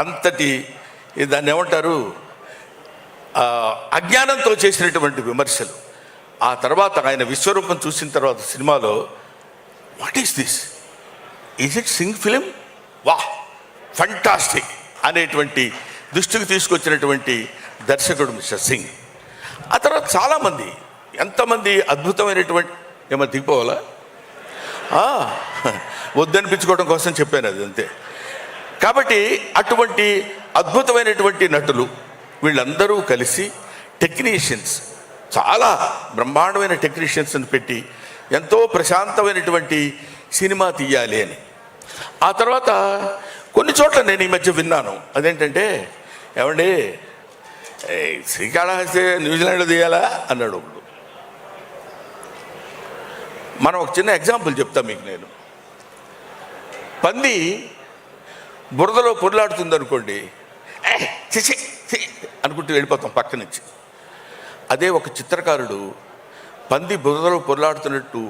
అంతటి దాన్ని ఏమంటారు, అజ్ఞానంతో చేసినటువంటి విమర్శలు. ఆ తర్వాత ఆయన విశ్వరూపం చూసిన తర్వాత సినిమాలో what is this, is it Singh film, వా ఫంటాస్టిక్ అనేటువంటి దృష్టికి తీసుకొచ్చినటువంటి దర్శకుడు మిస్టర్ సింగ్. ఆ తర్వాత చాలామంది, ఎంతమంది అద్భుతమైనటువంటి, ఏమో దిగిపోవాలా, వద్దనిపించుకోవడం కోసం చెప్పాను అది అంతే. కాబట్టి అటువంటి అద్భుతమైనటువంటి నటులు వీళ్ళందరూ కలిసి టెక్నీషియన్స్, చాలా బ్రహ్మాండమైన టెక్నీషియన్స్ని పెట్టి ఎంతో ప్రశాంతమైనటువంటి సినిమా తీయాలి అని. ఆ తర్వాత కొన్ని చోట్ల నేను ఈ మధ్య విన్నాను, అదేంటంటే ఏమండి శ్రీకాళహస్తి న్యూజిలాండ్లో తీయాలా అన్నాడు ఒకడు. మనం ఒక చిన్న ఎగ్జాంపుల్ చెప్తాం మీకు. నేను పంది బురదలో పొర్లాడుతుంది అనుకోండి, చిచి అనుకుంటూ వెళ్ళిపోతాం పక్క నుంచి. అదే ఒక చిత్రకారుడు పంది బురదలో పొర్లాడుతున్నట్టు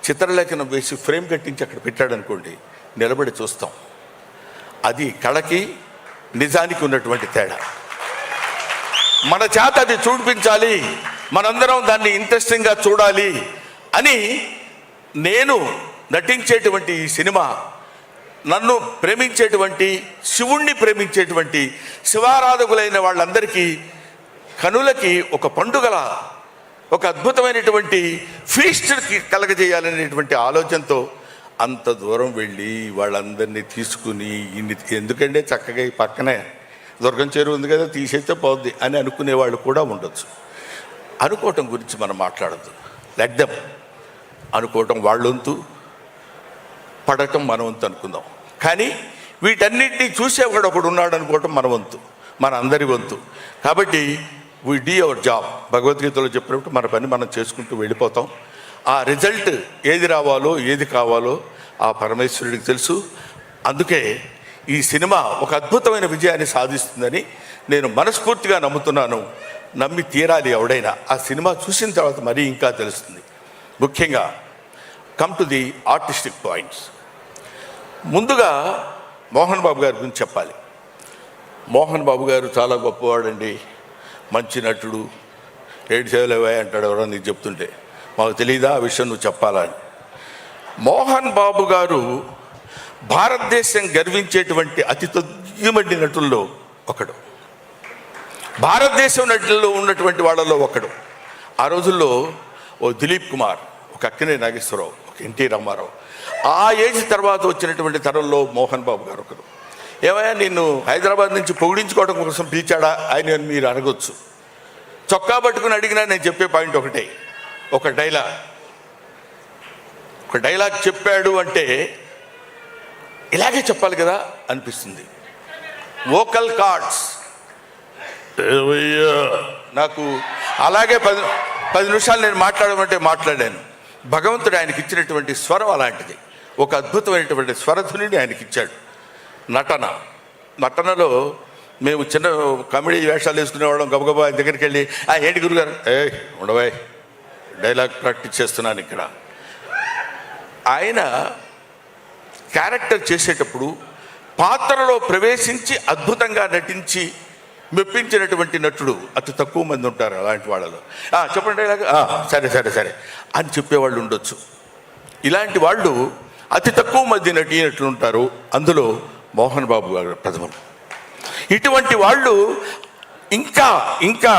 చిత్రలేఖనం వేసి ఫ్రేమ్ కట్టించి అక్కడ పెట్టాడు అనుకోండి, నిలబడి చూస్తాం. అది కళకి నిజానికి ఉన్నటువంటి తేడా. మన చేత అది చూపించాలి, మనందరం దాన్ని ఇంట్రెస్టింగ్గా చూడాలి అని నేను నటించేటువంటి ఈ సినిమా నన్ను ప్రేమించేటువంటి, శివుణ్ణి ప్రేమించేటువంటి శివారాధకులైన వాళ్ళందరికీ కనులకి ఒక పండుగల, ఒక అద్భుతమైనటువంటి ఫీస్ట్కి కలగజేయాలనేటువంటి ఆలోచనతో అంత దూరం వెళ్ళి వాళ్ళందరినీ తీసుకుని, ఎందుకంటే చక్కగా ఈ పక్కనే దుర్గం చెరువు ఉంది కదా, తీసేస్తే పోద్ది అని అనుకునే వాళ్ళు కూడా ఉండొచ్చు. అనుకోవటం గురించి మనం మాట్లాడద్దు, లెట్ దెమ్ అనుకోవటం వాళ్ళ వంతు, పడటం మన వంతు అనుకుందాం. కానీ వీటన్నిటినీ చూసేవాడు ఒకడు ఉన్నాడు అనుకోవటం మన వంతు, మన అందరి వంతు. కాబట్టి వీ డూ అవర్ జాబ్. భగవద్గీతలో చెప్పినప్పుడు మన పని మనం చేసుకుంటూ వెళ్ళిపోతాం. ఆ రిజల్ట్ ఏది రావాలో ఏది కావాలో ఆ పరమేశ్వరుడికి తెలుసు. అందుకే ఈ సినిమా ఒక అద్భుతమైన విజయాన్ని సాధిస్తుందని నేను మనస్ఫూర్తిగా నమ్ముతున్నాను. నమ్మి తీరాలి ఎవడైనా. ఆ సినిమా చూసిన తర్వాత మరీ ఇంకా తెలుస్తుంది. ముఖ్యంగా come to the artistic points. ముందుగా మోహన్ బాబు గారి గురించి చెప్పాలి. మోహన్ బాబు గారు చాలా గొప్పవాడండి, మంచి నటుడు. 7 సేవలు అంటాడు ఎవరో నీకు చెప్తుంటే, మాకు తెలియదా ఆ విషయం నువ్వు చెప్పాలా అని. మోహన్ బాబు గారు భారతదేశం గర్వించేటువంటి అతి తొమ్మిది నటుల్లో ఒకడు, భారతదేశం నటుల్లో ఉన్నటువంటి వాళ్ళలో ఒకడు. ఆ రోజుల్లో ఓ దిలీప్ కుమార్, ఒక అక్కినేని నాగేశ్వరరావు, ఒక ఎన్టీ రామారావు, ఆ ఏజ్ తర్వాత వచ్చినటువంటి తరంలో మోహన్ బాబు గారు ఒకరు. ఏమయ్యా నిన్ను హైదరాబాద్ నుంచి పొగిడించుకోవడం కోసం పిలిచాడా ఆయన మీరు అడగొచ్చు. చొక్కా పట్టుకుని అడిగినా నేను చెప్పే పాయింట్ ఒకటే, ఒక డైలాగ్ చెప్పాడు అంటే ఇలాగే చెప్పాలి కదా అనిపిస్తుంది. వోకల్ కార్డ్స్ నాకు అలాగే 10 నిమిషాలు నేను మాట్లాడమంటే మాట్లాడాను. భగవంతుడు ఆయనకి ఇచ్చినటువంటి స్వరం అలాంటిది, ఒక అద్భుతమైనటువంటి స్వరధునిని ఆయనకి ఇచ్చాడు. నటనలో మేము చిన్న కామెడీ వేషాలు వేసుకునేవాళ్ళం. గబగబా ఆయన దగ్గరికి వెళ్ళి ఏంటి గురుగారు, ఉండవాయ్ డైలాగ్ ప్రాక్టీస్ చేస్తున్నాను ఇక్కడ. ఆయన క్యారెక్టర్ చేసేటప్పుడు పాత్రలో ప్రవేశించి అద్భుతంగా నటించి మెప్పించినటువంటి నటుడు అతి తక్కువ మంది ఉంటారు. అలాంటి వాళ్ళలో చెప్పండి డైలాగ్, సరే సరే సరే అని చెప్పేవాళ్ళు ఉండొచ్చు. ఇలాంటి వాళ్ళు అతి తక్కువ మంది నటినట్లు ఉంటారు. అందులో మోహన్ బాబు గారు ప్రథమం. ఇటువంటి వాళ్ళు ఇంకా ఇంకా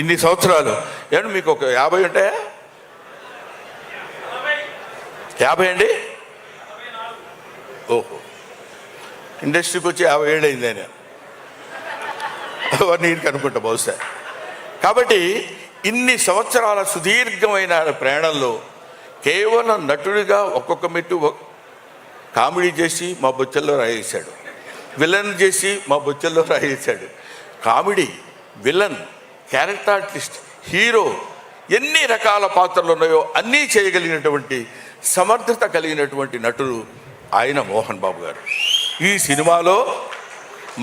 ఇన్ని సంవత్సరాలు, ఏమంటే మీకు ఒక 50 ఉంటాయా? 50 అండి? ఓహో, ఇండస్ట్రీకి వచ్చి 50 ఏళ్ళు అయింది ఆయన, నీకు అనుకుంటా బహుశా. కాబట్టి ఇన్ని సంవత్సరాల సుదీర్ఘమైన ప్రయాణంలో కేవలం నటుడిగా ఒక్కొక్క మెట్టు కామెడీ చేసి మా బొచ్చల్లో రాయేశాడు, విలన్ చేసి మా బొచ్చల్లో రాయేశాడు. Comedy, villain, character artist, hero, ఎన్ని రకాల పాత్రలు ఉన్నాయో అన్నీ చేయగలిగినటువంటి సమర్థత కలిగినటువంటి నటుడు ఆయన మోహన్ బాబు గారు. ఈ సినిమాలో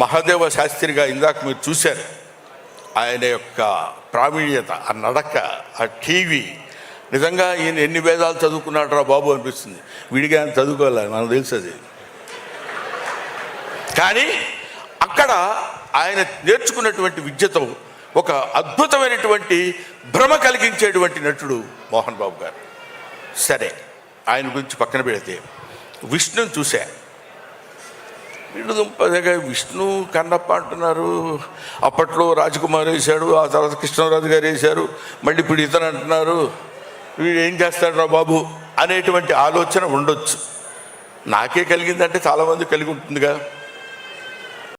మహాదేవ శాస్త్రిగా ఇందాక మీరు చూశారు. ఆయన యొక్క ప్రావీణ్యత, ఆ నడక, ఆ టీవీ, నిజంగా ఈయన ఎన్ని వేదాలు చదువుకున్నాడు రా బాబు అనిపిస్తుంది. విడిగా చదువుకోవాలి, మనకు తెలుసు అది. కానీ అక్కడ ఆయన నేర్చుకున్నటువంటి విద్యతో ఒక అద్భుతమైనటువంటి భ్రమ కలిగించేటువంటి నటుడు మోహన్ బాబు గారు. సరే, ఆయన గురించి పక్కన పెడితే విష్ణుని చూశా. విష్ణుదుంపదగా విష్ణు కన్నప్ప అంటున్నారు. అప్పట్లో రాజకుమార్ వేశాడు, ఆ తర్వాత కృష్ణరాజు గారు వేశారు, మళ్ళీ ఇప్పుడు ఇతను అంటున్నారు. వీడు ఏం చేస్తాడు రా బాబు అనేటువంటి ఆలోచన ఉండొచ్చు. నాకే కలిగిందంటే చాలామంది కలిగి ఉంటుందిగా.